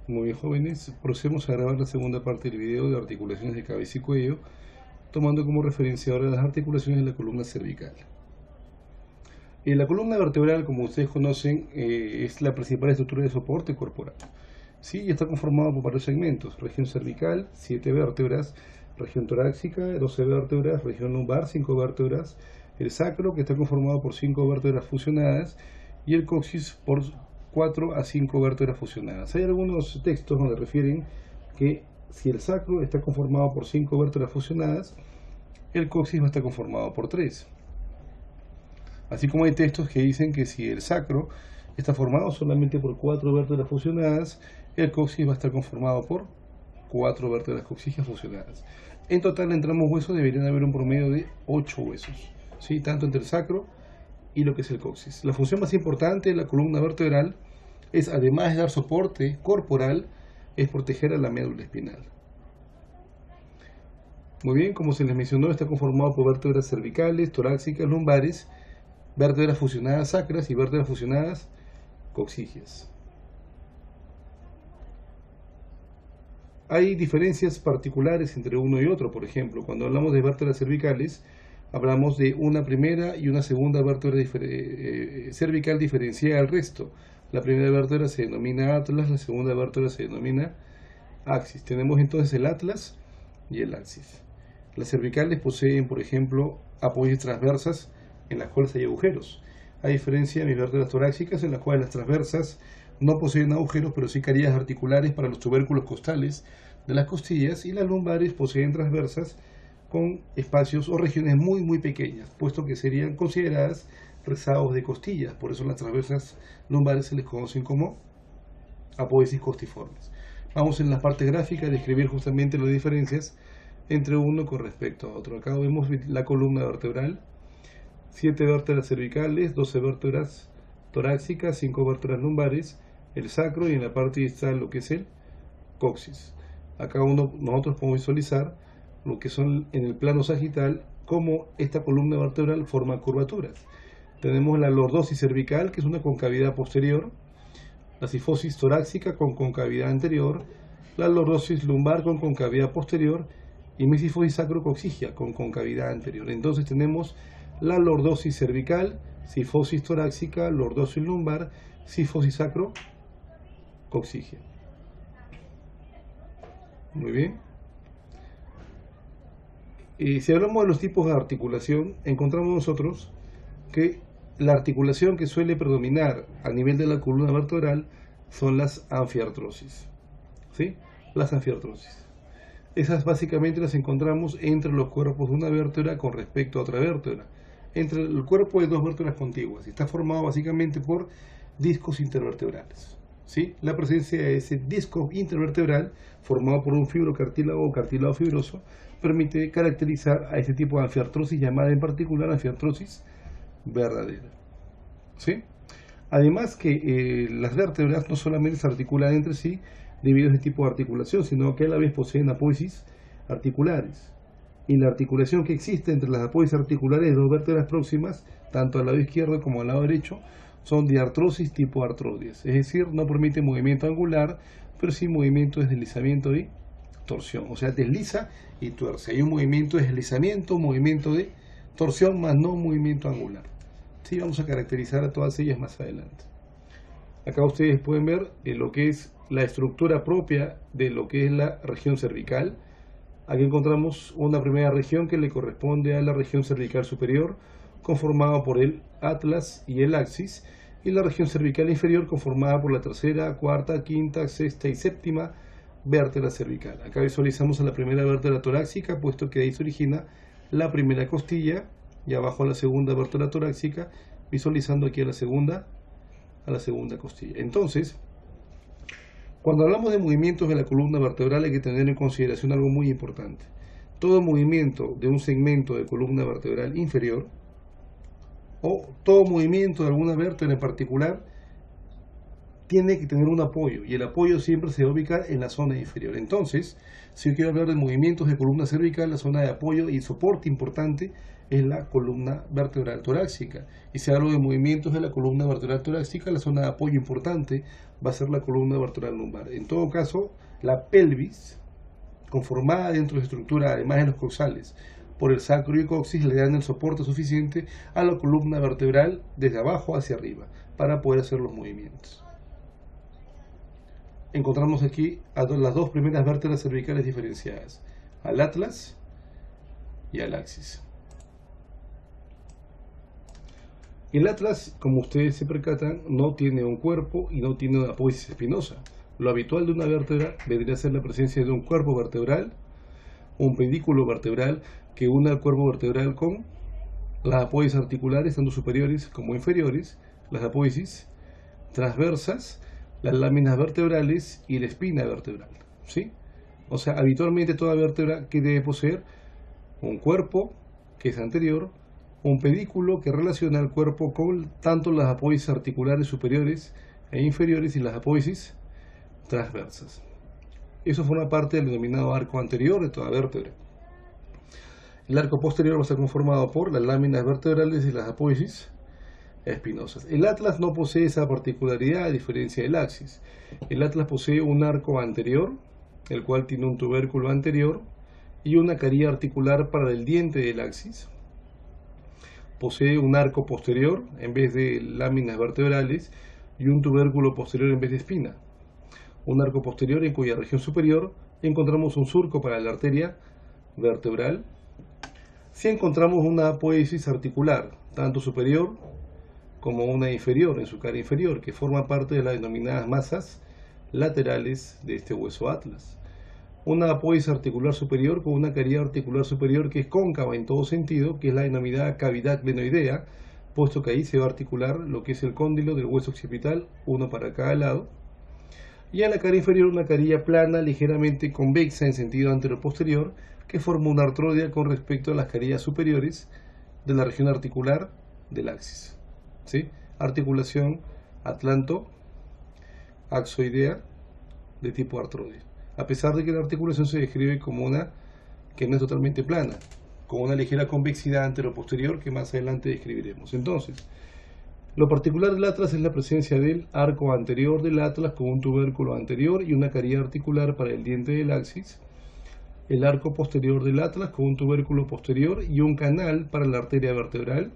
Muy bien, jóvenes, procedemos a grabar la segunda parte del video de articulaciones de cabeza y cuello, tomando como referencia ahora las articulaciones de la columna cervical. La columna vertebral, como ustedes conocen, es la principal estructura de soporte corporal. ¿Sí? Y está conformada por varios segmentos: región cervical, 7 vértebras; región torácica, 12 vértebras; región lumbar, 5 vértebras; el sacro, que está conformado por 5 vértebras fusionadas; y el coxis por 4 a 5 vértebras fusionadas. Hay algunos textos donde refieren que si el sacro está conformado por 5 vértebras fusionadas, el coxis va a estar conformado por 3. Así como hay textos que dicen que si el sacro está formado solamente por 4 vértebras fusionadas, el coxis va a estar conformado por 4 vértebras coxígeas fusionadas. En total, entre ambos huesos deberían haber un promedio de 8 huesos, ¿sí? Tanto entre el sacro y lo que es el coxis. La función más importante de la columna vertebral es, además de dar soporte corporal, es proteger a la médula espinal. Muy bien, como se les mencionó, está conformado por vértebras cervicales, torácicas, lumbares, vértebras fusionadas sacras y vértebras fusionadas coxígeas. Hay diferencias particulares entre uno y otro. Por ejemplo, cuando hablamos de vértebras cervicales, hablamos de una primera y una segunda vértebra cervical diferenciada del resto. La primera vértebra se denomina atlas, la segunda vértebra se denomina axis. Tenemos entonces el atlas y el axis. Las cervicales poseen, por ejemplo, apoyos transversas en las cuales hay agujeros, a diferencia de mis vértebras torácicas, en las cuales las transversas no poseen agujeros, pero sí carillas articulares para los tubérculos costales de las costillas, y las lumbares poseen transversas con espacios o regiones muy pequeñas, puesto que serían consideradas rezagos de costillas. Por eso las transversas lumbares se les conocen como apófisis costiformes. Vamos en la parte gráfica a describir justamente las diferencias entre uno con respecto a otro. Acá vemos la columna vertebral: 7 vértebras cervicales, 12 vértebras torácicas, 5 vértebras lumbares, el sacro, y en la parte distal lo que es el coxis. Acá nosotros podemos visualizar lo que son en el plano sagital, cómo esta columna vertebral forma curvaturas. Tenemos la lordosis cervical, que es una concavidad posterior; la sifosis torácica con concavidad anterior; la lordosis lumbar con concavidad posterior; y mi sifosis sacrocoxígea con concavidad anterior. Entonces tenemos la lordosis cervical, sifosis torácica, lordosis lumbar, sifosis sacrocoxígea. Muy bien. Si hablamos de los tipos de articulación, encontramos nosotros que la articulación que suele predominar a nivel de la columna vertebral son las anfiartrosis. ¿Sí? Las anfiartrosis. Esas básicamente las encontramos entre los cuerpos de una vértebra con respecto a otra vértebra, entre el cuerpo de dos vértebras contiguas, y está formado básicamente por discos intervertebrales. ¿Sí? La presencia de ese disco intervertebral formado por un fibrocartílago o cartílago fibroso permite caracterizar a este tipo de anfiartrosis, llamada en particular anfiartrosis verdadera. ¿Sí? Además que las vértebras no solamente se articulan entre sí debido a este tipo de articulación, sino que a la vez poseen apófisis articulares. Y la articulación que existe entre las apófisis articulares de dos vértebras próximas, tanto al lado izquierdo como al lado derecho, son de artrosis tipo artrodies. Es decir, no permite movimiento angular, pero sí movimiento de deslizamiento y torsión. O sea, desliza y tuerce. Hay un movimiento de deslizamiento, un movimiento de torsión, más no un movimiento angular. Sí, vamos a caracterizar a todas ellas más adelante. Acá ustedes pueden ver lo que es la estructura propia de lo que es la región cervical. Aquí encontramos una primera región que le corresponde a la región cervical superior, conformada por el atlas y el axis, y la región cervical inferior conformada por la tercera, cuarta, quinta, sexta y séptima vértebra cervical. Acá visualizamos a la primera vértebra torácica, puesto que ahí se origina la primera costilla, y abajo a la segunda vértebra torácica, visualizando aquí a la segunda costilla. Entonces, cuando hablamos de movimientos de la columna vertebral, hay que tener en consideración algo muy importante. Todo movimiento de un segmento de columna vertebral inferior, o todo movimiento de alguna vértebra en particular, tiene que tener un apoyo, y el apoyo siempre se va a ubicar en la zona inferior. Entonces, si yo quiero hablar de movimientos de columna cervical, la zona de apoyo y soporte importante es la columna vertebral torácica. Y si hablo de movimientos de la columna vertebral torácica, la zona de apoyo importante va a ser la columna vertebral lumbar. En todo caso, la pelvis, conformada dentro de su estructura, además de los coxales, por el sacro y coxis, le dan el soporte suficiente a la columna vertebral desde abajo hacia arriba para poder hacer los movimientos. Encontramos aquí a las dos primeras vértebras cervicales diferenciadas, al atlas y al axis. El atlas, como ustedes se percatan, no tiene un cuerpo y no tiene una apófisis espinosa. Lo habitual de una vértebra vendría a ser la presencia de un cuerpo vertebral, un pedículo vertebral que une al cuerpo vertebral con las apófisis articulares, tanto superiores como inferiores, las apófisis transversas, las láminas vertebrales y la espina vertebral, ¿sí? O sea, habitualmente toda vértebra que debe poseer un cuerpo que es anterior, un pedículo que relaciona el cuerpo con tanto las apófisis articulares superiores e inferiores y las apófisis transversas. Eso forma parte del denominado arco anterior de toda vértebra. El arco posterior va a estar conformado por las láminas vertebrales y las apófisis espinosas. El atlas no posee esa particularidad a diferencia del axis. El atlas posee un arco anterior, el cual tiene un tubérculo anterior y una carilla articular para el diente del axis. Posee un arco posterior en vez de láminas vertebrales y un tubérculo posterior en vez de espina. Un arco posterior en cuya región superior encontramos un surco para la arteria vertebral. Si encontramos una apófisis articular, tanto superior como una inferior en su cara inferior, que forma parte de las denominadas masas laterales de este hueso atlas. Una apófisis articular superior con una carilla articular superior que es cóncava en todo sentido, que es la denominada cavidad glenoidea, puesto que ahí se va a articular lo que es el cóndilo del hueso occipital, uno para cada lado. Y en la cara inferior una carilla plana, ligeramente convexa en sentido anteroposterior, que forma una artrodia con respecto a las carillas superiores de la región articular del axis. ¿Sí? Articulación atlanto-axoidea de tipo artroide, a pesar de que la articulación se describe como una que no es totalmente plana, con una ligera convexidad anteroposterior que más adelante describiremos. Entonces, lo particular del atlas es la presencia del arco anterior del atlas con un tubérculo anterior y una carilla articular para el diente del axis, el arco posterior del atlas con un tubérculo posterior y un canal para la arteria vertebral,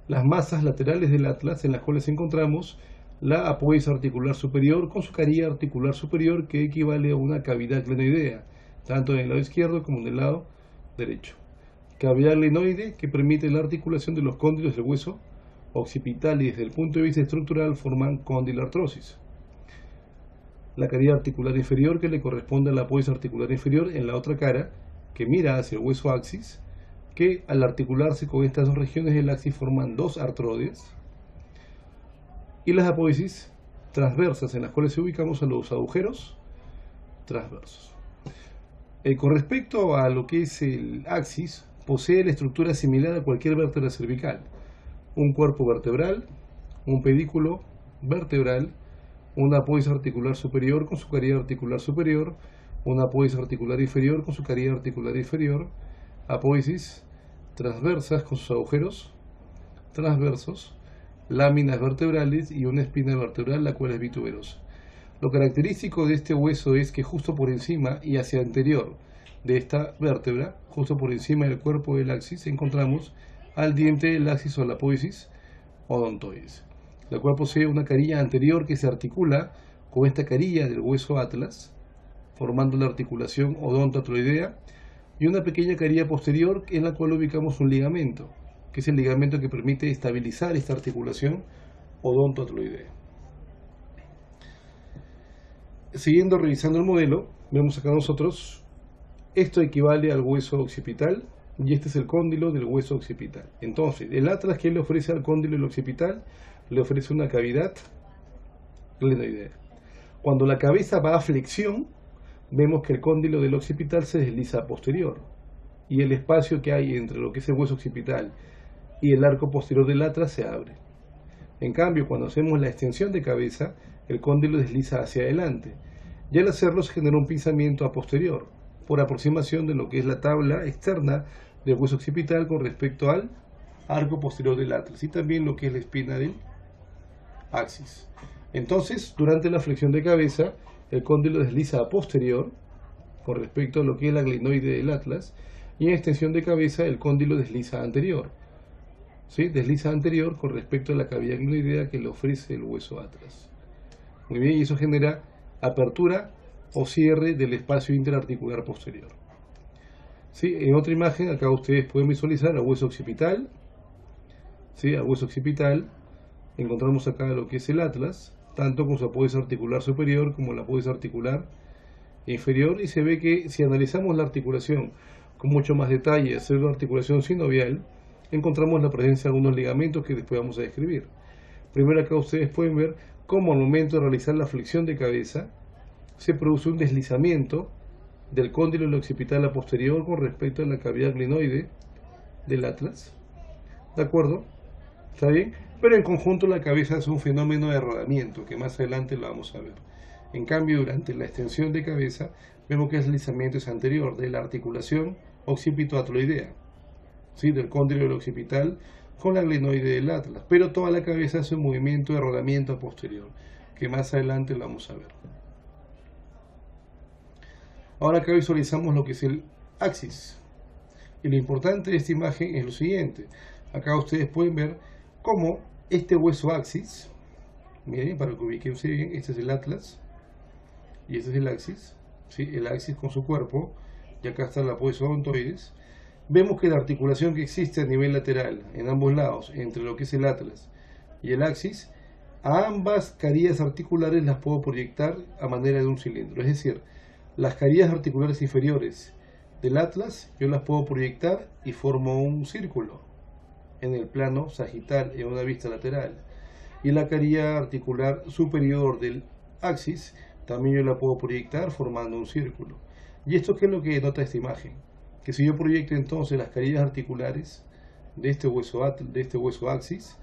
las masas laterales del atlas en las cuales encontramos la apófisis articular superior con su carilla articular superior que equivale a una cavidad glenoidea, tanto en el lado izquierdo como en el lado derecho. Cavidad glenoide que permite la articulación de los cóndilos del hueso occipital y desde el punto de vista estructural forman condilartrosis. La carilla articular inferior que le corresponde a la apófisis articular inferior en la otra cara que mira hacia el hueso axis, que al articularse con estas dos regiones del axis forman dos artrodias, y las apófisis transversas en las cuales ubicamos a los agujeros transversos. Con respecto a lo que es el axis, posee la estructura similar a cualquier vértebra cervical: un cuerpo vertebral, un pedículo vertebral, una apófisis articular superior con su carilla articular superior, una apófisis articular inferior con su carilla articular inferior, apófisis transversas con sus agujeros transversos, láminas vertebrales y una espina vertebral la cual es bituberosa. Lo característico de este hueso es que justo por encima y hacia anterior de esta vértebra, justo por encima del cuerpo del axis, encontramos al diente del axis o la apófisis odontoides, la cual posee una carilla anterior que se articula con esta carilla del hueso atlas, formando la articulación odontoatloidea, y una pequeña carilla posterior en la cual ubicamos un ligamento, que es el ligamento que permite estabilizar esta articulación odontoatloidea. Siguiendo revisando el modelo, vemos acá nosotros, esto equivale al hueso occipital y este es el cóndilo del hueso occipital. Entonces, el atlas, ¿qué le ofrece al cóndilo del occipital? Le ofrece una cavidad glenoidea. Cuando la cabeza va a flexión, vemos que el cóndilo del occipital se desliza a posterior y el espacio que hay entre lo que es el hueso occipital y el arco posterior del atlas se abre. En cambio, cuando hacemos la extensión de cabeza, el cóndilo desliza hacia adelante y al hacerlo se genera un pinzamiento a posterior por aproximación de lo que es la tabla externa del hueso occipital con respecto al arco posterior del atlas y también lo que es la espina del axis. Entonces, durante la flexión de cabeza, el cóndilo desliza a posterior con respecto a lo que es la glenoide del atlas, y en extensión de cabeza el cóndilo desliza anterior. ¿Sí? Desliza anterior con respecto a la cavidad glenoidea que le ofrece el hueso atlas. Muy bien, y eso genera apertura o cierre del espacio interarticular posterior. ¿Sí? En otra imagen, acá ustedes pueden visualizar al hueso occipital. ¿Sí? Al hueso occipital encontramos acá lo que es el atlas, tanto con su apódice articular superior como la apódice articular inferior, y se ve que si analizamos la articulación con mucho más detalle, hacer la articulación sinovial, encontramos la presencia de algunos ligamentos que después vamos a describir. Primero acá ustedes pueden ver cómo al momento de realizar la flexión de cabeza se produce un deslizamiento del cóndilo occipital a posterior con respecto a la cavidad glenoide del atlas. ¿De acuerdo? ¿Está bien? Pero en conjunto la cabeza hace un fenómeno de rodamiento que más adelante lo vamos a ver. En cambio, durante la extensión de cabeza, vemos que el deslizamiento es anterior de la articulación occipito-atloidea, ¿sí? Del cóndilo occipital con la glenoide del atlas, pero toda la cabeza hace un movimiento de rodamiento posterior, que más adelante lo vamos a ver. Ahora acá visualizamos lo que es el axis. Y lo importante de esta imagen es lo siguiente. Acá ustedes pueden ver cómo este hueso axis, miren, para que ubiquen bien, este es el atlas y este es el axis, ¿sí? El axis con su cuerpo, y acá está la apódice odontoides. Vemos que la articulación que existe a nivel lateral, en ambos lados, entre lo que es el atlas y el axis, a ambas carillas articulares las puedo proyectar a manera de un cilindro. Es decir, las carillas articulares inferiores del atlas yo las puedo proyectar y formo un círculo en el plano sagital en una vista lateral, y la carilla articular superior del axis también yo la puedo proyectar formando un círculo. ¿Y esto qué es lo que denota esta imagen? Que si yo proyecto entonces las carillas articulares de este hueso axis,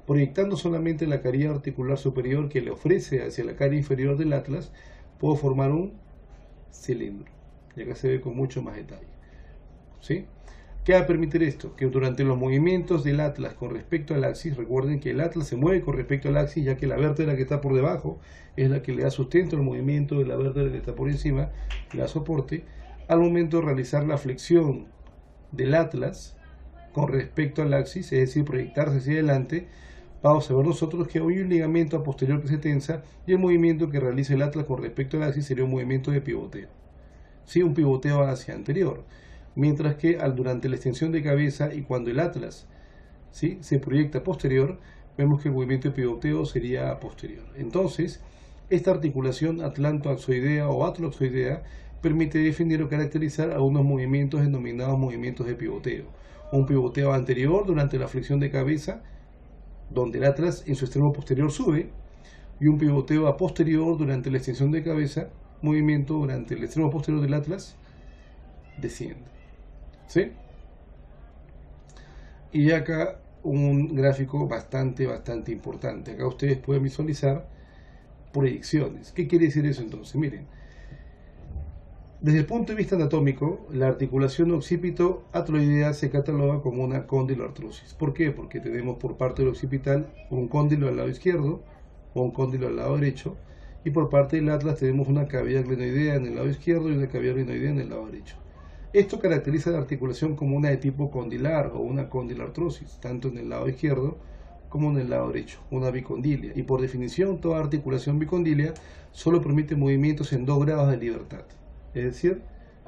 proyectando solamente la carilla articular superior que le ofrece hacia la carilla inferior del atlas, puedo formar un cilindro. Y acá se ve con mucho más detalle. ¿Sí? ¿Qué va a permitir esto? Que durante los movimientos del atlas con respecto al axis, recuerden que el atlas se mueve con respecto al axis, ya que la vértebra que está por debajo es la que le da sustento al movimiento de la vértebra que está por encima, le da soporte. Al momento de realizar la flexión del atlas con respecto al axis, es decir, proyectarse hacia adelante, vamos a ver nosotros que hay un ligamento posterior que se tensa, y el movimiento que realiza el atlas con respecto al axis sería un movimiento de pivoteo. Sí, un pivoteo hacia anterior. Mientras que durante la extensión de cabeza y cuando el atlas, ¿sí?, se proyecta posterior, vemos que el movimiento de pivoteo sería posterior. Entonces, esta articulación atlantoaxoidea o atloxoidea permite definir o caracterizar algunos movimientos denominados movimientos de pivoteo. Un pivoteo anterior durante la flexión de cabeza, donde el atlas en su extremo posterior sube, y un pivoteo a posterior durante la extensión de cabeza, movimiento durante el extremo posterior del atlas desciende. ¿Sí? Y acá un gráfico bastante importante. Acá ustedes pueden visualizar proyecciones. ¿Qué quiere decir eso entonces? Miren, desde el punto de vista anatómico, la articulación occipito-atloidea se cataloga como una condiloartrosis. ¿Por qué? Porque tenemos por parte del occipital un cóndilo al lado izquierdo o un cóndilo al lado derecho, y por parte del atlas tenemos una cavidad glenoidea en el lado izquierdo y una cavidad glenoidea en el lado derecho. Esto caracteriza la articulación como una de tipo condilar o una condilartrosis, tanto en el lado izquierdo como en el lado derecho, una bicondilia. Y por definición, toda articulación bicondilia solo permite movimientos en 2 grados de libertad, es decir,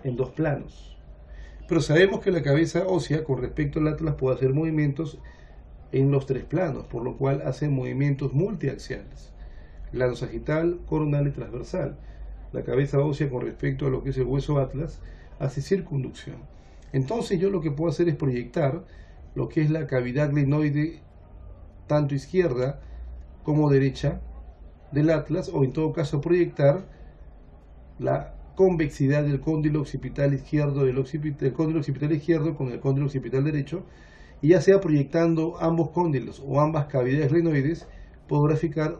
en 2 planos. Pero sabemos que la cabeza ósea con respecto al atlas puede hacer movimientos en los 3 planos, por lo cual hace movimientos multiaxiales, plano sagital, coronal y transversal. La cabeza ósea con respecto a lo que es el hueso atlas hace circunducción. Entonces yo lo que puedo hacer es proyectar lo que es la cavidad glenoide tanto izquierda como derecha del atlas, o en todo caso proyectar la convexidad del cóndilo occipital izquierdo del cóndilo occipital izquierdo con el cóndilo occipital derecho, y ya sea proyectando ambos cóndilos o ambas cavidades glenoides, puedo graficar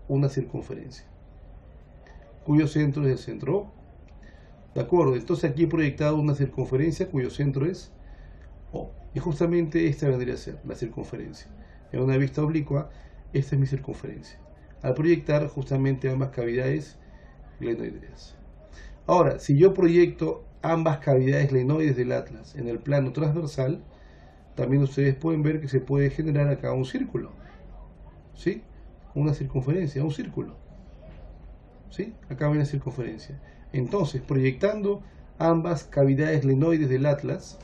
una circunferencia cuyo centro es el centro O. ¿De acuerdo? Entonces aquí he proyectado una circunferencia cuyo centro es Y justamente esta vendría a ser la circunferencia. En una vista oblicua, esta es mi circunferencia, al proyectar justamente ambas cavidades glenoideas. Ahora, si yo proyecto ambas cavidades glenoides del atlas en el plano transversal, también ustedes pueden ver que se puede generar acá un círculo, ¿sí? Una circunferencia, un círculo, ¿sí? Acá hay una circunferencia. Entonces, proyectando ambas cavidades glenoides del atlas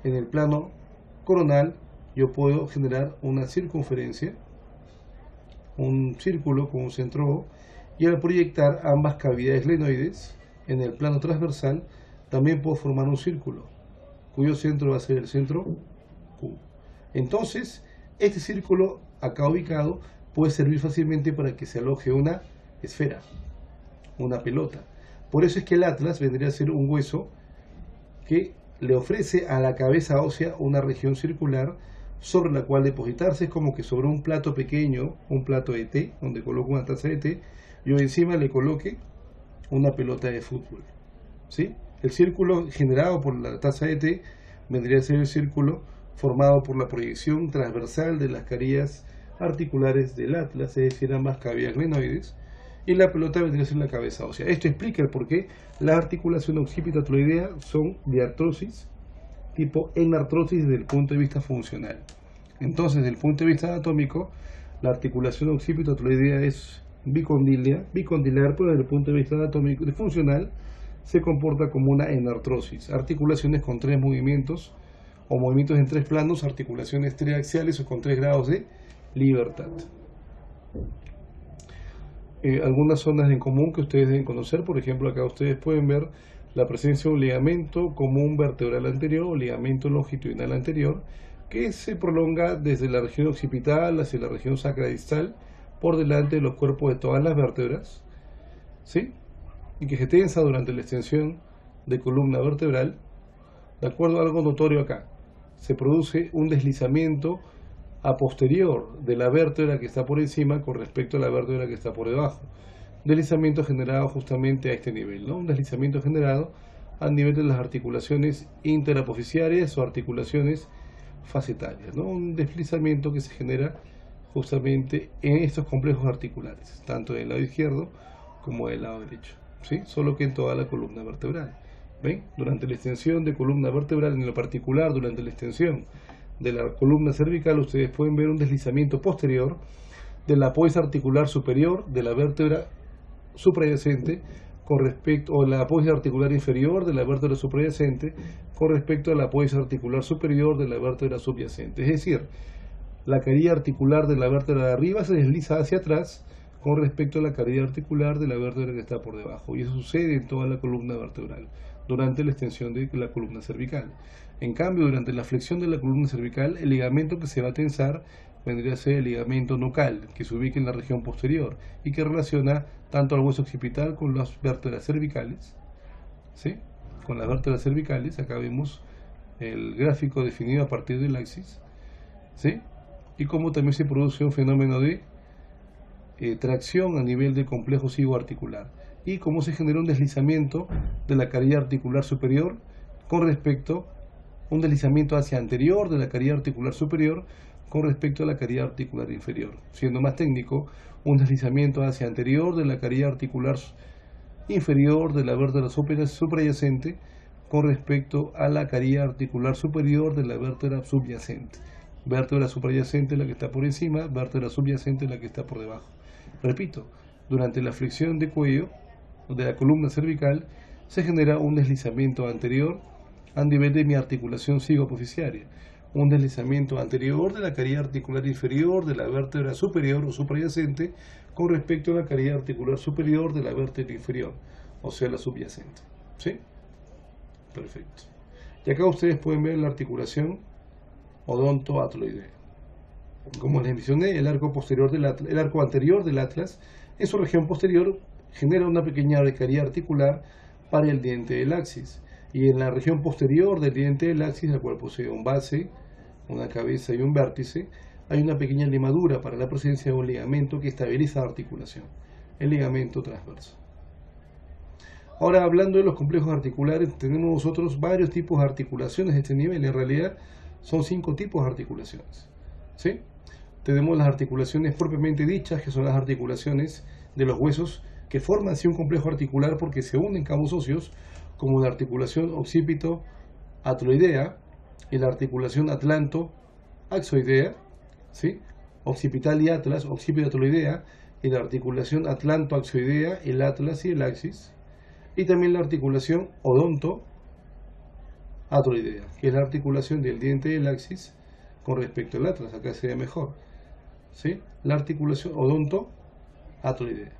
en el plano coronal, yo puedo generar una circunferencia, un círculo con un centro O, y al proyectar ambas cavidades glenoides en el plano transversal, también puedo formar un círculo, cuyo centro va a ser el centro Q. Entonces, este círculo acá ubicado puede servir fácilmente para que se aloje una esfera, una pelota. Por eso es que el atlas vendría a ser un hueso que le ofrece a la cabeza ósea una región circular sobre la cual depositarse. Es como que sobre un plato pequeño, un plato de té, donde coloco una taza de té, yo encima le coloque una pelota de fútbol, ¿sí? El círculo generado por la taza de té vendría a ser el círculo formado por la proyección transversal de las carillas articulares del atlas, es decir, ambas cavidades glenoides, y la pelota vendría a ser la cabeza ósea. Esto explica el por qué las articulaciones occipito-ateloidea son de artrosis tipo enartrosis desde el punto de vista funcional. Entonces, desde el punto de vista anatómico, la articulación occipito-ateloidea es bicondilar, pero desde el punto de vista anatómico y funcional se comporta como una enartrosis. Articulaciones con tres movimientos o movimientos en tres planos, articulaciones triaxiales o con 3 grados de libertad. Algunas zonas en común que ustedes deben conocer, por ejemplo, acá ustedes pueden ver la presencia de un ligamento común vertebral anterior o ligamento longitudinal anterior que se prolonga desde la región occipital hacia la región sacrodistal por delante de los cuerpos de todas las vértebras, ¿sí? Y que se tensa durante la extensión de columna vertebral. De acuerdo a algo notorio acá, se produce un deslizamiento a posterior de la vértebra que está por encima con respecto a la vértebra que está por debajo. Deslizamiento generado justamente a este nivel, ¿no? Un deslizamiento generado a nivel de las articulaciones interapofisiarias o articulaciones facetarias, ¿no? Un deslizamiento que se genera justamente en estos complejos articulares, tanto del lado izquierdo como del lado derecho, ¿sí? Solo que en toda la columna vertebral. ¿Ven? Durante la extensión de columna vertebral, en lo particular durante la extensión de la columna cervical, ustedes pueden ver un deslizamiento posterior de la apófisis articular superior de la vértebra suprayacente con respecto, o la apófisis articular inferior de la vértebra suprayacente con respecto a la apófisis articular superior de la vértebra subyacente. Es decir, la carilla articular de la vértebra de arriba se desliza hacia atrás con respecto a la carilla articular de la vértebra que está por debajo, y eso sucede en toda la columna vertebral durante la extensión de la columna cervical. En cambio, durante la flexión de la columna cervical, el ligamento que se va a tensar vendría a ser el ligamento nucal, que se ubica en la región posterior y que relaciona tanto al hueso occipital con las vértebras cervicales, ¿sí? Con las vértebras cervicales. Acá vemos el gráfico definido a partir del axis, ¿sí? Y cómo también se produce un fenómeno de tracción a nivel del complejo cigoarticular, y cómo se genera un deslizamiento de la carilla articular superior con respecto, un deslizamiento hacia anterior de la carilla articular superior con respecto a la carilla articular inferior. Siendo más técnico, un deslizamiento hacia anterior de la carilla articular inferior de la vértebra suprayacente con respecto a la carilla articular superior de la vértebra subyacente. Vértebra suprayacente la que está por encima, vértebra subyacente la que está por debajo. Repito, durante la flexión de cuello de la columna cervical se genera un deslizamiento anterior a nivel de mi articulación cigoapofisiaria, un deslizamiento anterior de la carilla articular inferior de la vértebra superior o suprayacente con respecto a la carilla articular superior de la vértebra inferior, o sea, la subyacente. ¿Sí? Perfecto. Y acá ustedes pueden ver la articulación odontoatloidea. Como les mencioné, el arco anterior del atlas, en su región posterior, genera una pequeña carilla articular para el diente del axis, y en la región posterior del diente del axis, el cual posee un base, una cabeza y un vértice, hay una pequeña limadura para la presencia de un ligamento que estabiliza la articulación, el ligamento transverso. Ahora, hablando de los complejos articulares, tenemos nosotros varios tipos de articulaciones de este nivel. En realidad Son 5 tipos de articulaciones, ¿sí? Tenemos las articulaciones propiamente dichas, que son las articulaciones de los huesos que forman así un complejo articular porque se unen cabos óseos, como la articulación occipito-atloidea y la articulación atlanto-axoidea, ¿sí? Occipital y atlas, occipito-atloidea, y la articulación atlanto-axoidea, el atlas y el axis, y también la articulación odonto-atloidea, que es la articulación del diente del axis con respecto al atlas. Acá se ve mejor, ¿sí? La articulación odonto-atloidea.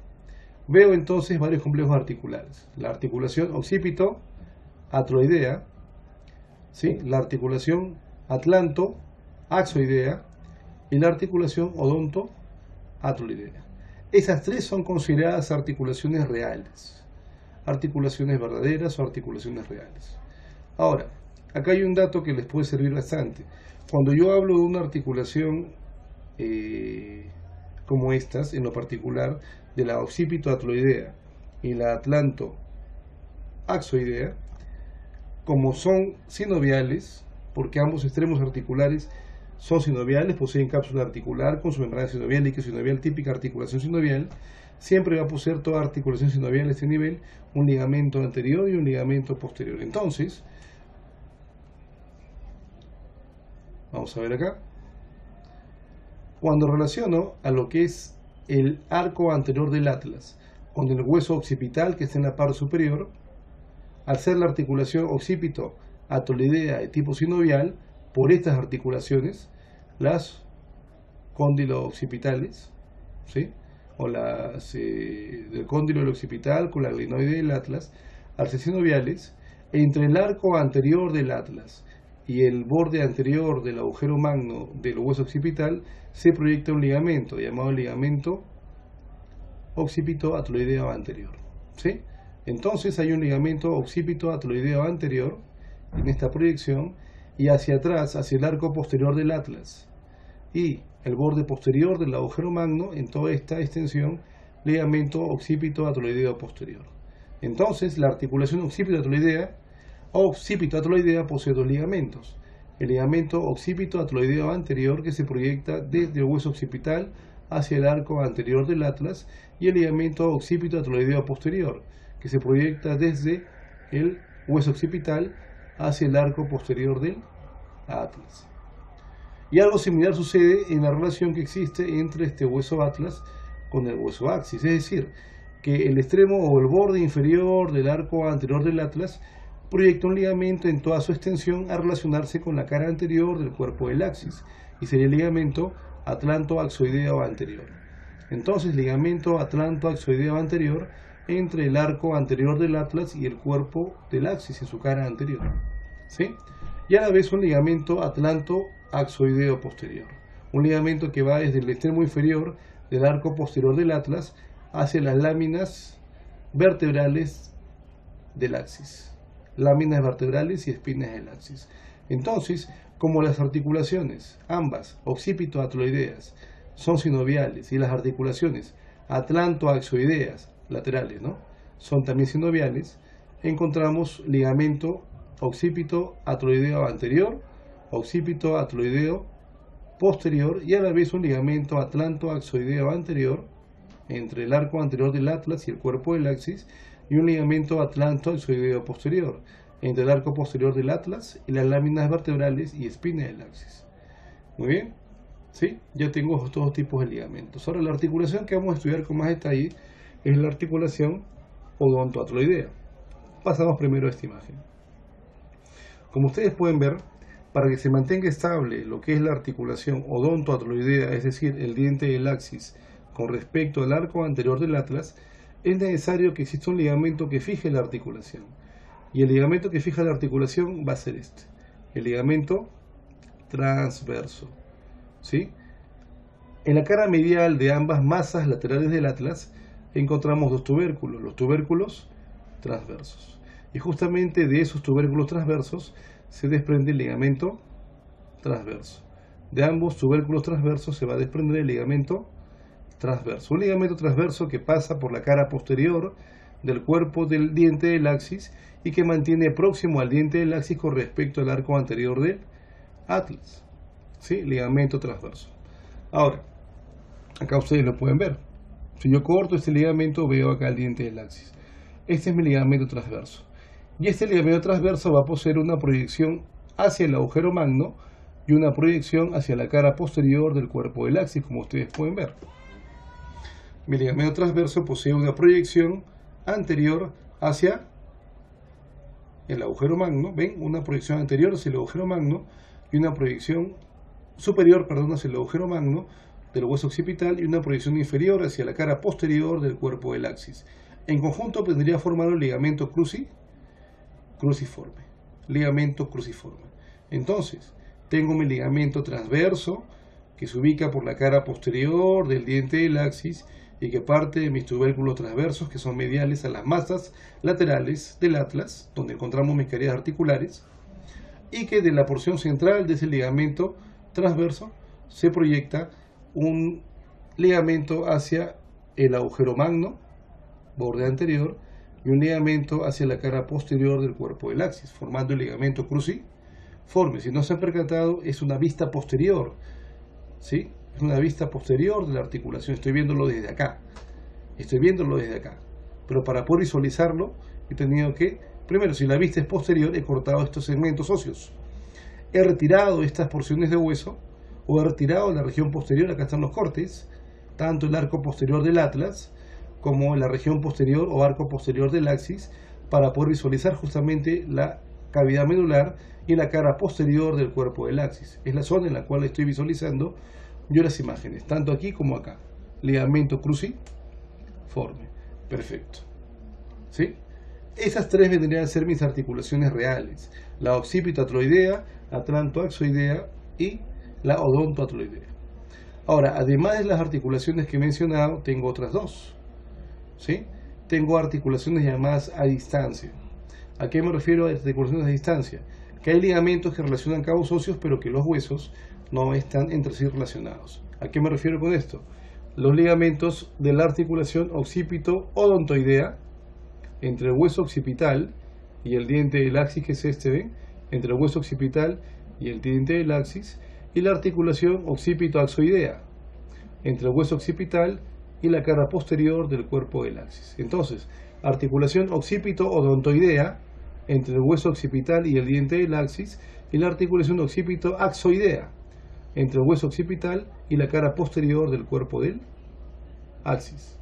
Veo entonces varios complejos articulares. La articulación occipito-atloidea, ¿sí? La articulación atlanto-axoidea y la articulación odonto-atloidea. Esas tres son consideradas articulaciones reales, articulaciones verdaderas o articulaciones reales. Ahora, acá hay un dato que les puede servir bastante. Cuando yo hablo de una articulación como estas, en lo particular de la occipito-atloidea y la atlanto-axoidea, como son sinoviales, porque ambos extremos articulares son sinoviales, poseen cápsula articular con su membrana sinovial, líquido sinovial, típica articulación sinovial, siempre va a poseer toda articulación sinovial a este nivel, un ligamento anterior y un ligamento posterior. Entonces, vamos a ver acá, cuando relaciono a lo que es el arco anterior del atlas con el hueso occipital que está en la parte superior, al ser la articulación occipito-atloidea de tipo sinovial, por estas articulaciones, las cóndilo-occipitales, ¿sí? O las del cóndilo del occipital con la glenoide del atlas, al ser sinoviales, entre el arco anterior del atlas y el borde anterior del agujero magno del hueso occipital se proyecta un ligamento llamado ligamento occipito-atloideo anterior, ¿sí? Entonces hay un ligamento occipito-atloideo anterior en esta proyección, y hacia atrás, hacia el arco posterior del atlas y el borde posterior del agujero magno, en toda esta extensión, ligamento occipito-atloideo posterior. Entonces la articulación occipito-atloidea posee dos ligamentos: el ligamento occipito-atloideo anterior, que se proyecta desde el hueso occipital hacia el arco anterior del atlas, y el ligamento occipito-atloideo posterior, que se proyecta desde el hueso occipital hacia el arco posterior del atlas. Y algo similar sucede en la relación que existe entre este hueso atlas con el hueso axis, es decir, que el extremo o el borde inferior del arco anterior del atlas proyecta un ligamento en toda su extensión a relacionarse con la cara anterior del cuerpo del axis, y sería el ligamento atlanto-axoideo anterior. Entonces, ligamento atlanto-axoideo anterior entre el arco anterior del atlas y el cuerpo del axis en su cara anterior, ¿sí? Y a la vez un ligamento atlanto-axoideo posterior, un ligamento que va desde el extremo inferior del arco posterior del atlas hacia las láminas vertebrales del axis, láminas vertebrales y espinas del axis. Entonces, como las articulaciones, ambas occipito-atloideas, son sinoviales, y las articulaciones atlanto-axoideas laterales, ¿no?, son también sinoviales, encontramos ligamento occipito-atloideo anterior, occipito-atloideo posterior, y a la vez un ligamento atlanto-axoideo anterior entre el arco anterior del atlas y el cuerpo del axis, y un ligamento atlanto-axoideo posterior entre el arco posterior del atlas y las láminas vertebrales y espina del axis. Muy bien, ¿sí? Ya tengo estos dos tipos de ligamentos. Ahora, la articulación que vamos a estudiar con más detalle es la articulación odontoatloidea. Pasamos primero a esta imagen. Como ustedes pueden ver, para que se mantenga estable lo que es la articulación odontoatloidea, es decir, el diente del axis con respecto al arco anterior del atlas, es necesario que exista un ligamento que fije la articulación. Y el ligamento que fija la articulación va a ser este, el ligamento transverso, ¿sí? En la cara medial de ambas masas laterales del atlas encontramos dos tubérculos, los tubérculos transversos. Y justamente de esos tubérculos transversos se desprende el ligamento transverso. De ambos tubérculos transversos se va a desprender el ligamento transverso. Un ligamento transverso que pasa por la cara posterior del cuerpo del diente del axis y que mantiene próximo al diente del axis con respecto al arco anterior del atlas, ¿sí? Ligamento transverso. Ahora, acá ustedes lo pueden ver. Si yo corto este ligamento, veo acá el diente del axis. Este es mi ligamento transverso. Y este ligamento transverso va a poseer una proyección hacia el agujero magno y una proyección hacia la cara posterior del cuerpo del axis, como ustedes pueden ver. Mi ligamento transverso posee una proyección anterior hacia el agujero magno, ¿ven? Una proyección anterior hacia el agujero magno y una proyección superior, perdón, hacia el agujero magno del hueso occipital y una proyección inferior hacia la cara posterior del cuerpo del axis. En conjunto tendría formado el ligamento cruciforme. Ligamento cruciforme. Entonces, tengo mi ligamento transverso que se ubica por la cara posterior del diente del axis y que parte de mis tubérculos transversos que son mediales a las masas laterales del atlas, donde encontramos mis cavidades articulares, y que de la porción central de ese ligamento transverso se proyecta un ligamento hacia el agujero magno, borde anterior, y un ligamento hacia la cara posterior del cuerpo del axis, formando el ligamento cruciforme. Si no se han percatado, es una vista posterior, ¿sí? Es una vista posterior de la articulación. Estoy viéndolo desde acá. Pero para poder visualizarlo, he tenido que, primero, si la vista es posterior, he cortado estos segmentos óseos. He retirado estas porciones de hueso, o he retirado la región posterior, acá están los cortes, tanto el arco posterior del atlas, como la región posterior o arco posterior del axis, para poder visualizar justamente la cavidad medular y la cara posterior del cuerpo del axis. Es la zona en la cual estoy visualizando yo las imágenes, tanto aquí como acá. Ligamento cruciforme. Perfecto. ¿Sí? Esas tres vendrían a ser mis articulaciones reales: la occipito-atloidea, atlanto-axoidea y la odonto-atloidea. Ahora, además de las articulaciones que he mencionado, tengo otras dos. ¿Sí? Tengo articulaciones llamadas a distancia. ¿A qué me refiero a articulaciones a distancia? Que hay ligamentos que relacionan cabos óseos, pero que los huesos no están entre sí relacionados. ¿A qué me refiero con esto? Los ligamentos de la articulación occipito-odontoidea, entre el hueso occipital y el diente del axis, que es este, ¿ven? Entre el hueso occipital y el diente del axis, y la articulación occipito-axoidea, entre el hueso occipital y la cara posterior del cuerpo del axis. Entonces, articulación occipito-odontoidea, entre el hueso occipital y el diente del axis, y la articulación occipito-axoidea, entre el hueso occipital y la cara posterior del cuerpo del axis.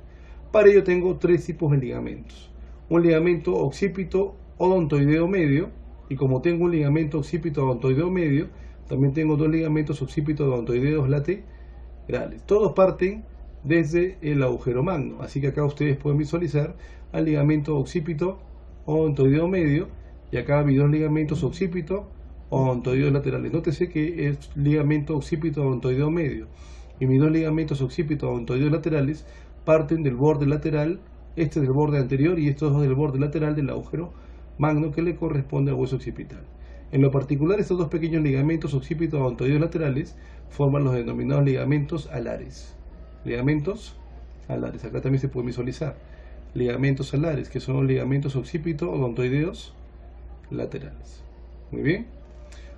Para ello tengo tres tipos de ligamentos. Un ligamento occipito-odontoideo medio, y como tengo un ligamento occipito-odontoideo medio, también tengo dos ligamentos occipito-odontoideos laterales. Todos parten desde el agujero magno, así que acá ustedes pueden visualizar al ligamento occipito-odontoideo medio, y acá mis dos ligamentos occipito-odontoideos laterales. Nótese que es ligamento occipito-odontoideo medio, y mis dos ligamentos occipito-odontoideos laterales parten del borde lateral, este del borde anterior y estos dos del borde lateral del agujero magno que le corresponde al hueso occipital. En lo particular, estos dos pequeños ligamentos occipito-odontoideos laterales forman los denominados ligamentos alares. Ligamentos alares, acá también se puede visualizar. Ligamentos alares, que son los ligamentos occipito-odontoideos laterales. Muy bien.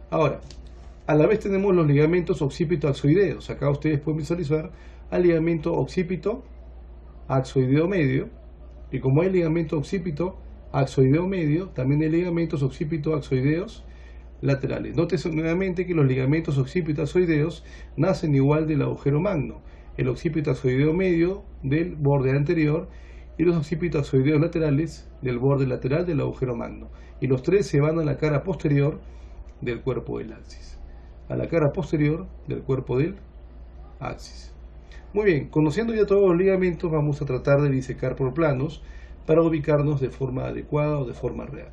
Ahora, a la vez tenemos los ligamentos occipito-axoideos. Acá ustedes pueden visualizar al ligamento occipito-axoideo medio. Y como hay ligamento occipito-axoideo medio, también hay ligamentos occipito-axoideos laterales. Nótese nuevamente que los ligamentos occipito-axoideos nacen igual del agujero magno. El occipito-axoideo medio del borde anterior y los occipito-axoideos laterales del borde lateral del agujero magno. Y los tres se van a la cara posterior del cuerpo del axis. A la cara posterior del cuerpo del axis. Muy bien, conociendo ya todos los ligamentos, vamos a tratar de disecar por planos para ubicarnos de forma adecuada o de forma real.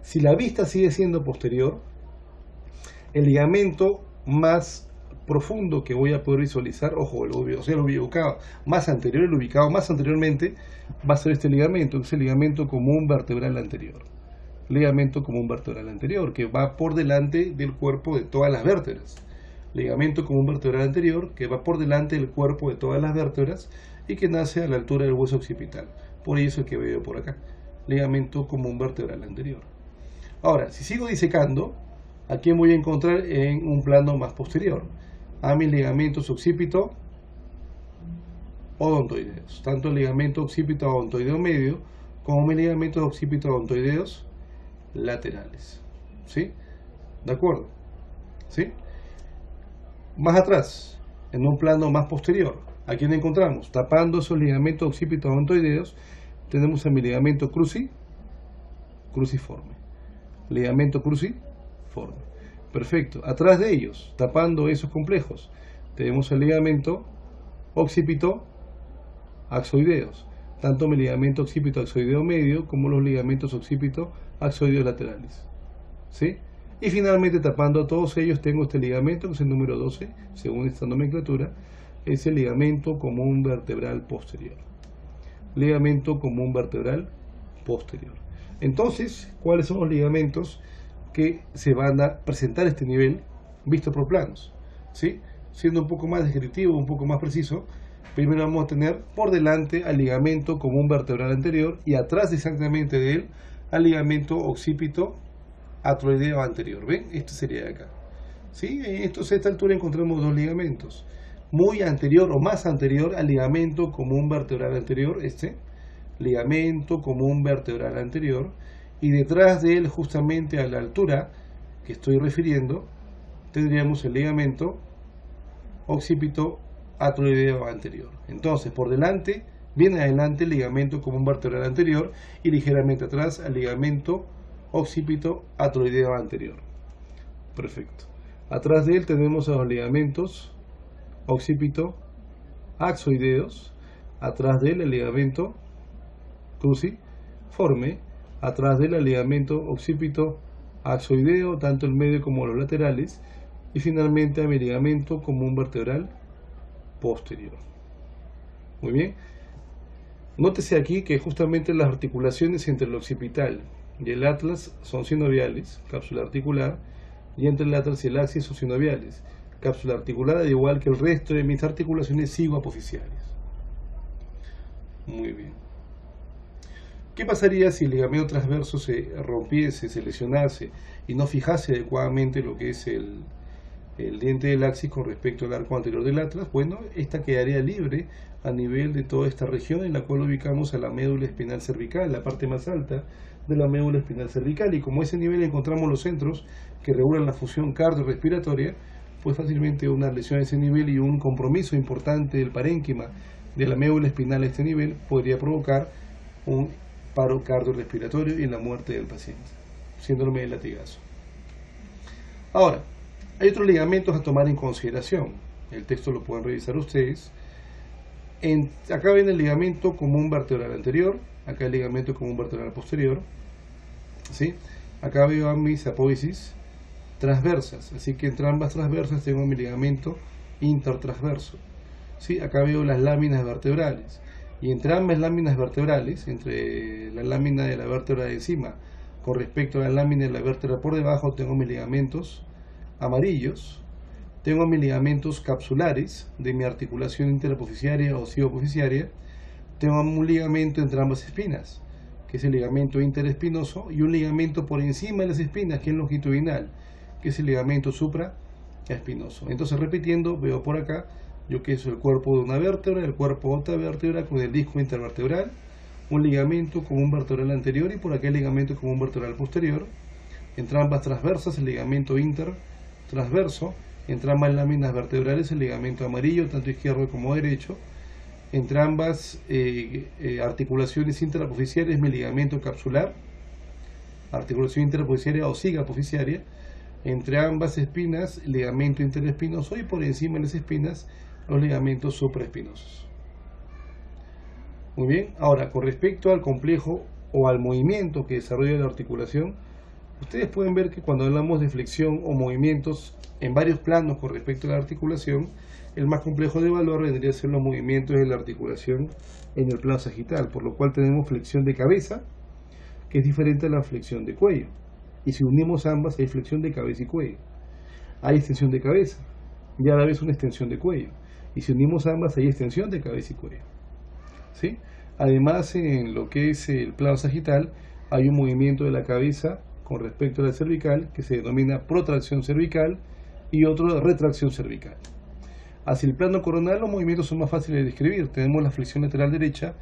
Si la vista sigue siendo posterior, el ligamento más profundo que voy a poder visualizar, ojo, el ubicado más anteriormente, va a ser este ligamento, que es el ligamento común vertebral anterior. Ligamento común vertebral anterior, que va por delante del cuerpo de todas las vértebras. Ligamento común vertebral anterior, que va por delante del cuerpo de todas las vértebras y que nace a la altura del hueso occipital. Por eso es que veo por acá. Ligamento común vertebral anterior. Ahora, si sigo disecando, ¿A quién voy a encontrar en un plano más posterior? A mis ligamentos occipito odontoideos, tanto el ligamento occipito odontoideo medio como mis ligamentos occipito odontoideos laterales. ¿Sí? ¿De acuerdo? ¿Sí? Más atrás, en un plano más posterior, ¿a quién encontramos? Tapando esos ligamentos occipito odontoideos, tenemos a mi ligamento cruciforme. Ligamento cruciforme. Perfecto. Atrás de ellos, tapando esos complejos, tenemos el ligamento occipito axoideos, tanto mi ligamento occipito axoideo medio como los ligamentos occipito axoideos laterales. ¿Sí? Y finalmente, tapando a todos ellos, tengo este ligamento, que es el número 12, según esta nomenclatura, es el ligamento común vertebral posterior. Ligamento común vertebral posterior. Entonces, ¿cuáles son los ligamentos que se van a presentar a este nivel visto por planos? ¿Sí? Siendo un poco más descriptivo, un poco más preciso, primero vamos a tener por delante al ligamento común vertebral anterior y atrás exactamente de él al ligamento occipito atroideo anterior. ¿Ven? Esto sería de acá. ¿Sí? Entonces a esta altura encontramos dos ligamentos. Muy anterior o más anterior al ligamento común vertebral anterior, este ligamento común vertebral anterior, y detrás de él, justamente a la altura que estoy refiriendo, tendríamos el ligamento occipito atroideo anterior. Entonces, por delante, bien adelante el ligamento común vertebral anterior y ligeramente atrás al ligamento occipito atroideo anterior. Perfecto. Atrás de él tenemos a los ligamentos occipito axoideos, atrás de él el ligamento cruciforme, atrás del ligamento occipito axoideo, tanto el medio como los laterales, y finalmente a mi ligamento común vertebral posterior. Muy bien. Nótese aquí que justamente las articulaciones entre el occipital y el atlas son sinoviales, cápsula articular, y entre el atlas y el axis son sinoviales, cápsula articular, al igual que el resto de mis articulaciones cigoapofisiales. Muy bien. ¿Qué pasaría si el ligamento transverso se rompiese, se lesionase y no fijase adecuadamente lo que es el diente del axis con respecto al arco anterior del atlas? Bueno, esta quedaría libre a nivel de toda esta región en la cual ubicamos a la médula espinal cervical, la parte más alta de la médula espinal cervical, y como a ese nivel encontramos los centros que regulan la función cardiorrespiratoria, pues fácilmente una lesión a ese nivel y un compromiso importante del parénquima de la médula espinal a este nivel podría provocar un paro cardiorrespiratorio y la muerte del paciente, síndrome del latigazo. Ahora, hay otros ligamentos a tomar en consideración. El texto lo pueden revisar ustedes. Acá ven el ligamento común vertebral anterior, acá el ligamento común vertebral posterior, ¿sí? Acá veo mis apófisis transversas, así que entre ambas transversas tengo mi ligamento intertransverso, ¿sí? Acá veo las láminas vertebrales, y entre ambas láminas vertebrales, entre la lámina de la vértebra de encima con respecto a la lámina de la vértebra por debajo, tengo mis ligamentos amarillos, tengo mis ligamentos capsulares de mi articulación interapofisiaria o cigoapofisiaria, tengo un ligamento entre ambas espinas, que es el ligamento interespinoso, y un ligamento por encima de las espinas, que es longitudinal, que es el ligamento supraespinoso. Entonces, repitiendo, veo por acá yo que es el cuerpo de una vértebra, el cuerpo de otra vértebra con el disco intervertebral, un ligamento común vertebral anterior y por acá el ligamento común vertebral posterior, entre ambas transversas el ligamento intertransverso, entre ambas láminas vertebrales el ligamento amarillo, tanto izquierdo como derecho, entre ambas articulaciones interapofisiarias mi ligamento capsular, articulación interapofisiaria o cigoapofisiaria, entre ambas espinas ligamento interespinoso y por encima de las espinas los ligamentos supraespinosos. Muy bien, ahora con respecto al complejo o al movimiento que desarrolla la articulación, ustedes pueden ver que cuando hablamos de flexión o movimientos en varios planos con respecto a la articulación, el más complejo de evaluar vendría a ser los movimientos de la articulación en el plano sagital, por lo cual tenemos flexión de cabeza, que es diferente a la flexión de cuello, y si unimos ambas hay flexión de cabeza y cuello. Hay extensión de cabeza y a la vez una extensión de cuello, y si unimos ambas hay extensión de cabeza y cuello, ¿sí? Además, en lo que es el plano sagital hay un movimiento de la cabeza con respecto a la cervical, que se denomina protracción cervical, y otro de retracción cervical. Hacia el plano coronal los movimientos son más fáciles de describir. Tenemos la flexión lateral derecha,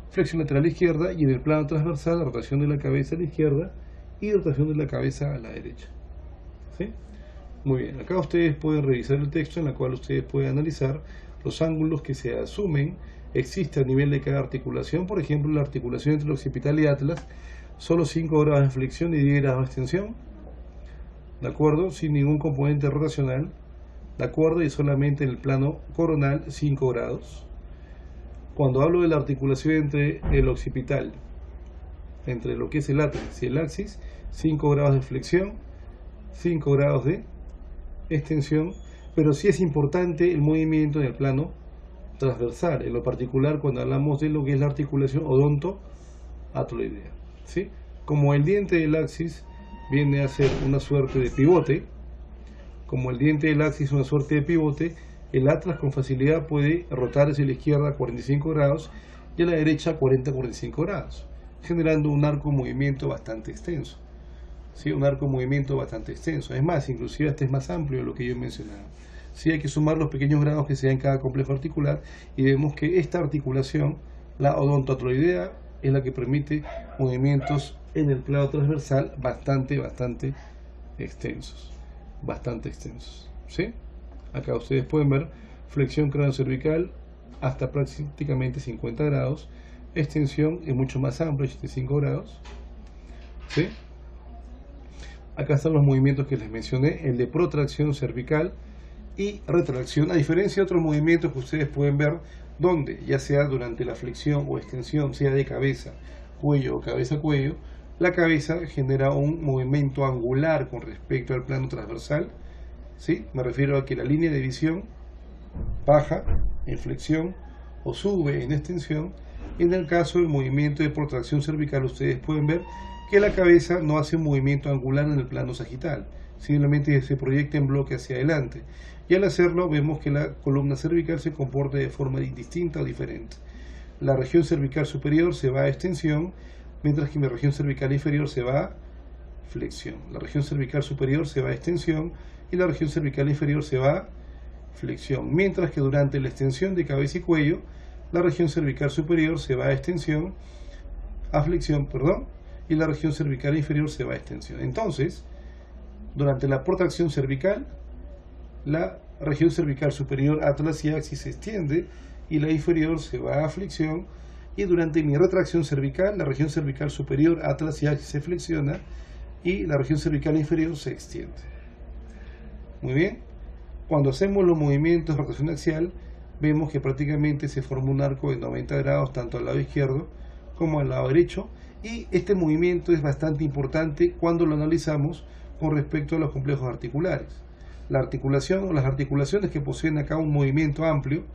flexión lateral izquierda, y en el plano transversal la rotación de la cabeza a la izquierda y rotación de la cabeza a la derecha. ¿Sí? Muy bien, acá ustedes pueden revisar el texto en el cual ustedes pueden analizar los ángulos que se asumen existe a nivel de cada articulación. Por ejemplo, la articulación entre el occipital y atlas, solo 5 grados de flexión y 10 grados de extensión, ¿de acuerdo? Sin ningún componente rotacional, ¿de acuerdo? Y solamente en el plano coronal 5 grados. Cuando hablo de la articulación entre el occipital, entre lo que es el atlas y el axis, 5 grados de flexión, 5 grados de extensión, pero sí es importante el movimiento en el plano transversal, en lo particular cuando hablamos de lo que es la articulación odonto-atloidea, ¿sí? Como el diente del axis viene a ser una suerte de pivote, el atlas con facilidad puede rotar hacia la izquierda a 45 grados y a la derecha a 40-45 grados, generando un arco de movimiento bastante extenso. ¿Sí? Un arco de movimiento bastante extenso. Es más, inclusive este es más amplio de lo que yo he mencionado. Sí, hay que sumar los pequeños grados que se dan en cada complejo articular y vemos que esta articulación, la odontoatloidea, es la que permite movimientos en el plano transversal bastante extensos. ¿Sí? Acá ustedes pueden ver flexión craneocervical hasta prácticamente 50 grados, extensión es mucho más amplia, 85 grados. ¿Sí? Acá están los movimientos que les mencioné, el de protracción cervical y retracción, a diferencia de otros movimientos que ustedes pueden ver, donde ya sea durante la flexión o extensión, sea de cabeza, cuello o cabeza-cuello, la cabeza genera un movimiento angular con respecto al plano transversal. ¿Sí? Me refiero a que la línea de visión baja en flexión o sube en extensión. En el caso del movimiento de protracción cervical, ustedes pueden ver que la cabeza no hace un movimiento angular en el plano sagital, simplemente se proyecta en bloque hacia adelante, y al hacerlo vemos que la columna cervical se comporta de forma distinta o diferente. La región cervical superior se va a extensión, mientras que mi región cervical inferior se va a flexión. La región cervical superior se va a extensión y la región cervical inferior se va a flexión, mientras que durante la extensión de cabeza y cuello, la región cervical superior se va a extensión, a flexión, y la región cervical inferior se va a extensión. Entonces, durante la protracción cervical, la región cervical superior, atlas y axis se extiende y la inferior se va a flexión, y durante mi retracción cervical, la región cervical superior, atlas y axis se flexiona y la región cervical inferior se extiende. Muy bien. Cuando hacemos los movimientos de rotación axial, vemos que prácticamente se forma un arco de 90 grados tanto al lado izquierdo como al lado derecho, y este movimiento es bastante importante cuando lo analizamos con respecto a los complejos articulares. La articulación o las articulaciones que poseen acá un movimiento amplio,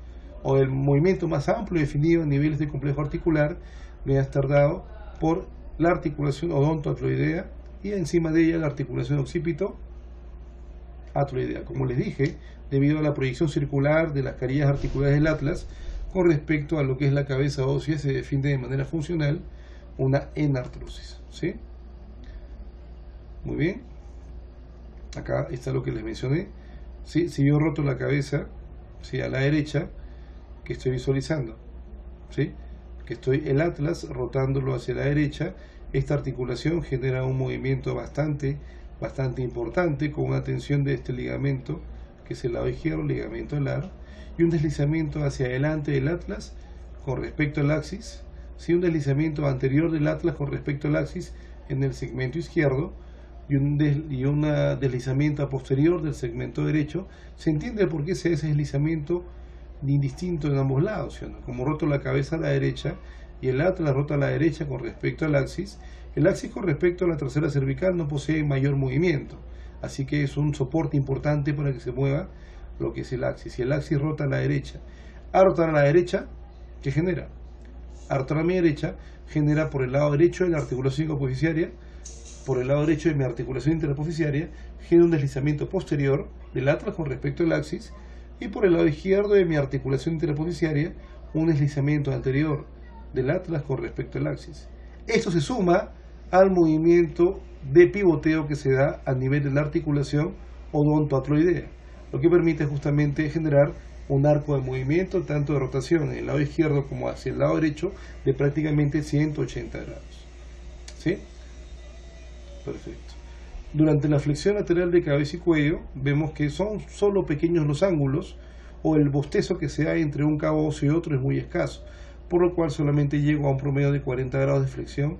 o el movimiento más amplio definido a niveles de complejo articular, viene a estar dado por la articulación odontoatloidea y encima de ella la articulación occipito-atloidea. Como les dije, debido a la proyección circular de las carillas articulares del atlas con respecto a lo que es la cabeza ósea, se define de manera funcional una enartrosis. ¿Sí? Muy bien. Acá está lo que les mencioné. ¿Sí? Si yo roto la cabeza, ¿sí?, a la derecha, que estoy visualizando, ¿sí?, que estoy el atlas rotándolo hacia la derecha, esta articulación genera un movimiento bastante importante, con una tensión de este ligamento, que es el lado izquierdo, ligamento alar, y un deslizamiento hacia adelante del atlas con respecto al axis, ¿sí?, un deslizamiento anterior del atlas con respecto al axis en el segmento izquierdo, y un deslizamiento a posterior del segmento derecho. Se entiende por qué ese deslizamiento indistinto en ambos lados, ¿sí o no? Como roto la cabeza a la derecha y el atlas rota a la derecha con respecto al axis, el axis con respecto a la tercera cervical no posee mayor movimiento, así que es un soporte importante para que se mueva lo que es el axis. Si el axis rota a la derecha, a rotar a la derecha, ¿qué genera? A rotar a mi derecha, genera por el lado derecho de la articulación interapofisiaria, por el lado derecho de mi articulación interapofisiaria, genera un deslizamiento posterior del atlas con respecto al axis, y por el lado izquierdo de mi articulación interapofisiaria, un deslizamiento anterior del atlas con respecto al axis. Esto se suma al movimiento de pivoteo que se da a nivel de la articulación odontoatloidea, lo que permite justamente generar un arco de movimiento tanto de rotación en el lado izquierdo como hacia el lado derecho de prácticamente 180 grados. ¿Sí? Perfecto. Durante la flexión lateral de cabeza y cuello vemos que son solo pequeños los ángulos, o el bostezo que se da entre un cabo óseo y otro es muy escaso, por lo cual solamente llego a un promedio de 40 grados de flexión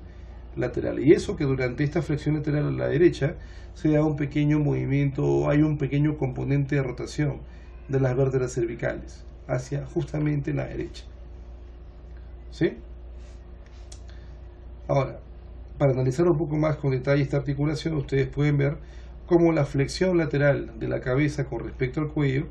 lateral. Y eso que durante esta flexión lateral a la derecha se da un pequeño movimiento, hay un pequeño componente de rotación de las vértebras cervicales hacia justamente la derecha. ¿Sí? Ahora, para analizar un poco más con detalle esta articulación, ustedes pueden ver cómo la flexión lateral de la cabeza con respecto al cuello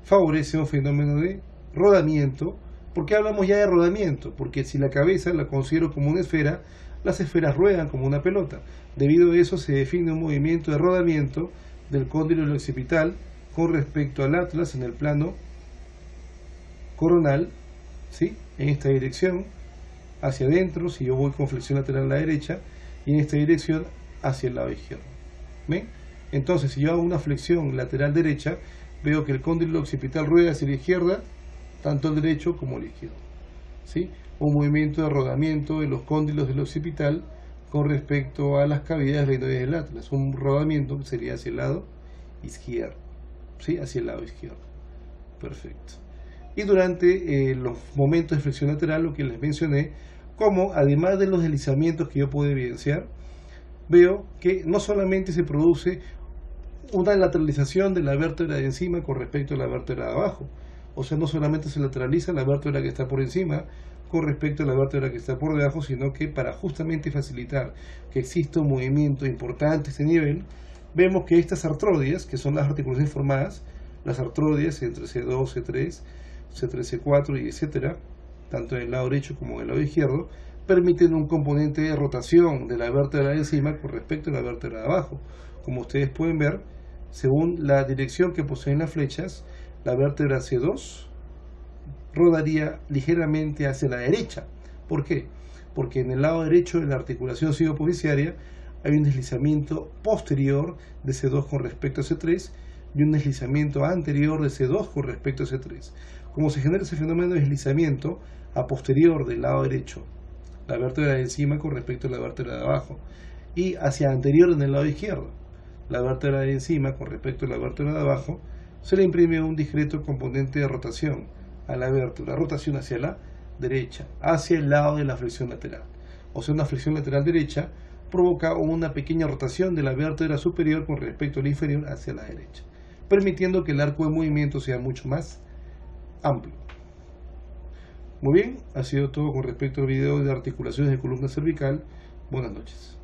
favorece un fenómeno de rodamiento. ¿Por qué hablamos ya de rodamiento? Porque si la cabeza la considero como una esfera, las esferas ruedan como una pelota. Debido a eso se define un movimiento de rodamiento del cóndilo del occipital con respecto al atlas en el plano coronal, ¿sí? En esta dirección hacia adentro, si yo voy con flexión lateral a la derecha, y en esta dirección hacia el lado izquierdo. ¿Ven? Entonces, si yo hago una flexión lateral derecha, veo que el cóndilo occipital rueda hacia la izquierda, tanto el derecho como el izquierdo. ¿Sí? Un movimiento de rodamiento de los cóndilos del occipital con respecto a las cavidades glenoides del atlas. Un rodamiento que sería hacia el lado izquierdo. ¿Sí? Hacia el lado izquierdo. Perfecto. Y durante los momentos de flexión lateral, lo que les mencioné, como además de los deslizamientos que yo puedo evidenciar, veo que no solamente se produce una lateralización de la vértebra de encima con respecto a la vértebra de abajo, o sea, no solamente se lateraliza la vértebra que está por encima con respecto a la vértebra que está por debajo, sino que para justamente facilitar que exista un movimiento importante a este nivel, vemos que estas artrodias, que son las articulaciones formadas, las artrodias entre C2, C3, C3, C4 y etcétera, tanto en el lado derecho como en el lado izquierdo, permiten un componente de rotación de la vértebra de encima con respecto a la vértebra de abajo. Como ustedes pueden ver, según la dirección que poseen las flechas, la vértebra C2 rodaría ligeramente hacia la derecha. ¿Por qué? Porque en el lado derecho de la articulación pseudoapofisiaria hay un deslizamiento posterior de C2 con respecto a C3 y un deslizamiento anterior de C2 con respecto a C3. Como se genera ese fenómeno de deslizamiento a posterior del lado derecho, la vértebra de encima con respecto a la vértebra de abajo, y hacia anterior en el lado izquierdo, la vértebra de encima con respecto a la vértebra de abajo, se le imprime un discreto componente de rotación a la vértebra, rotación hacia la derecha, hacia el lado de la flexión lateral. O sea, una flexión lateral derecha provoca una pequeña rotación de la vértebra superior con respecto a la inferior hacia la derecha, permitiendo que el arco de movimiento sea mucho más amplio. Muy bien, ha sido todo con respecto al video de articulaciones de columna cervical. Buenas noches.